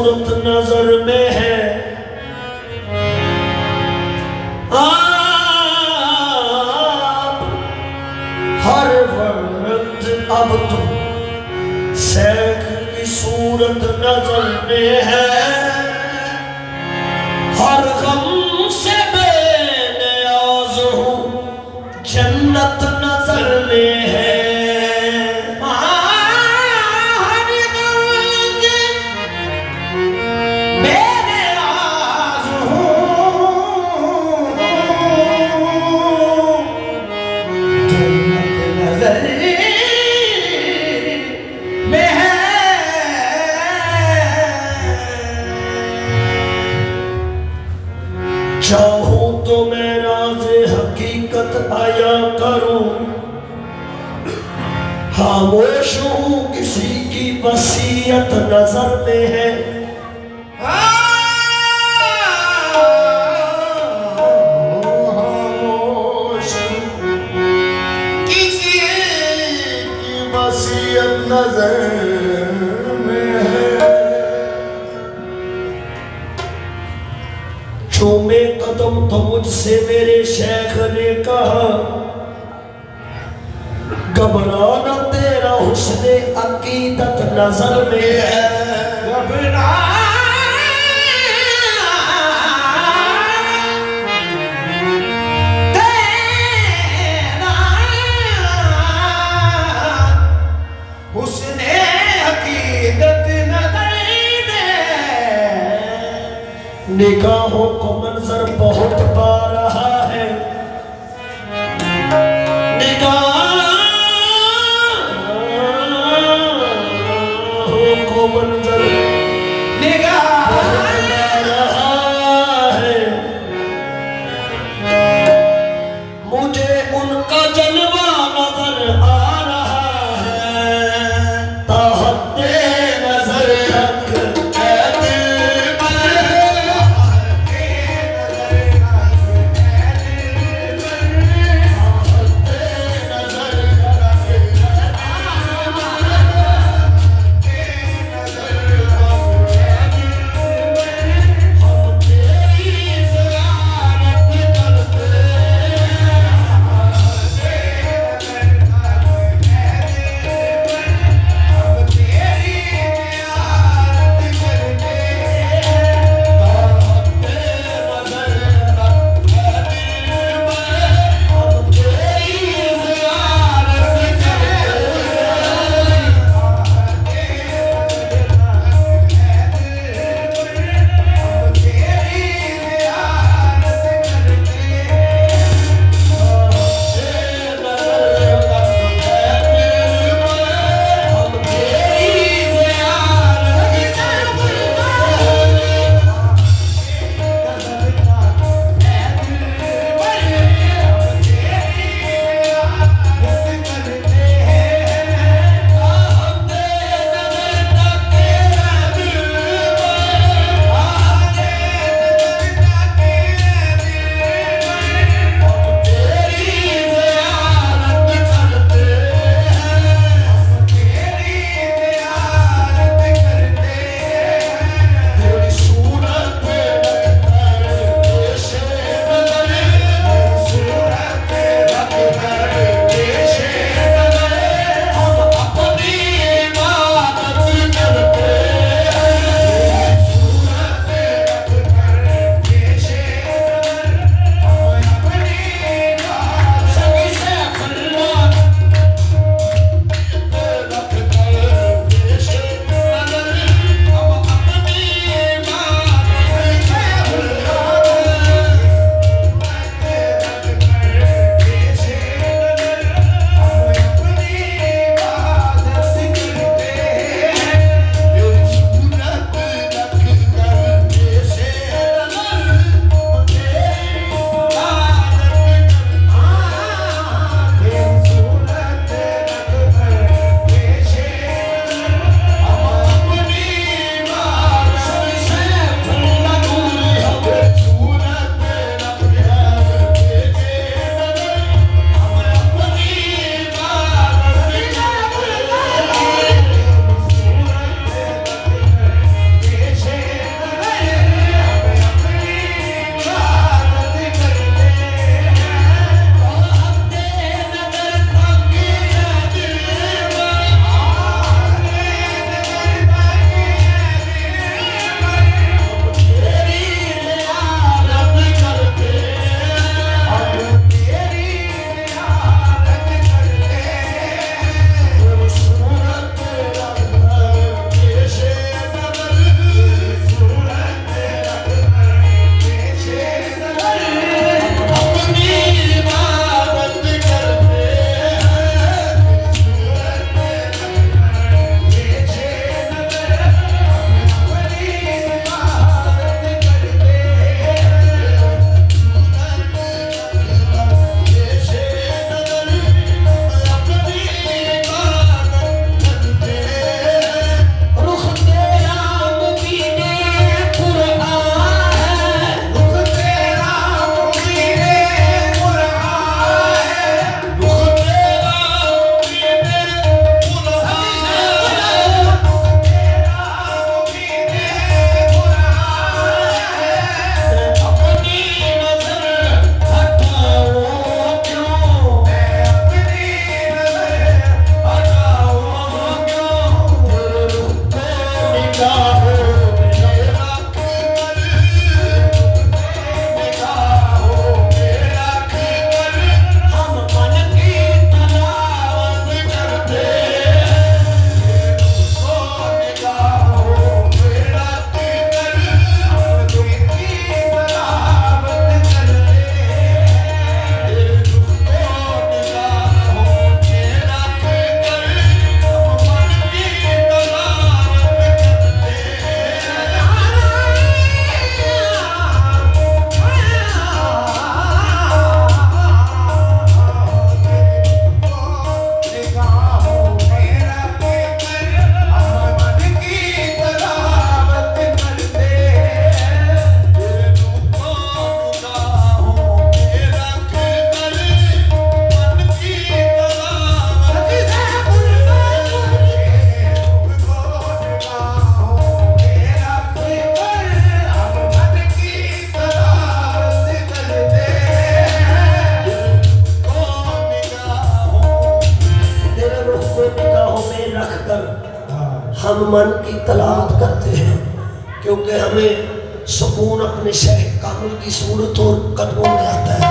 सूरत नजर में है। आप हर वक्त अब तुम शेख की सूरत नजर में है। हर गम से बेनियाज हूँ जन्नत नजर में है। चाहूं तो मैं राज़े हकीकत आया करूं, खामोश हूं किसी की वसीयत नजर में है। खामोश किसी की वसीयत नजर में है। चूमे कदम तो मुझसे मेरे शेख ने कहा, घबराना तेरा हुस्ने अकीदत नजर में है। तेरा हुस्ने अकीदत नजर में, निगाहों को मंजर बहुत पा रहा है। निगाहों को मंजर बहुत पा रहा है। मुझे उनका जलवा नजर आ रहा है। ताहते नजर तक रखकर हम मन की तलाश करते हैं, क्योंकि हमें सुकून अपने शह कामुल की सूरत और कदमों में आता है।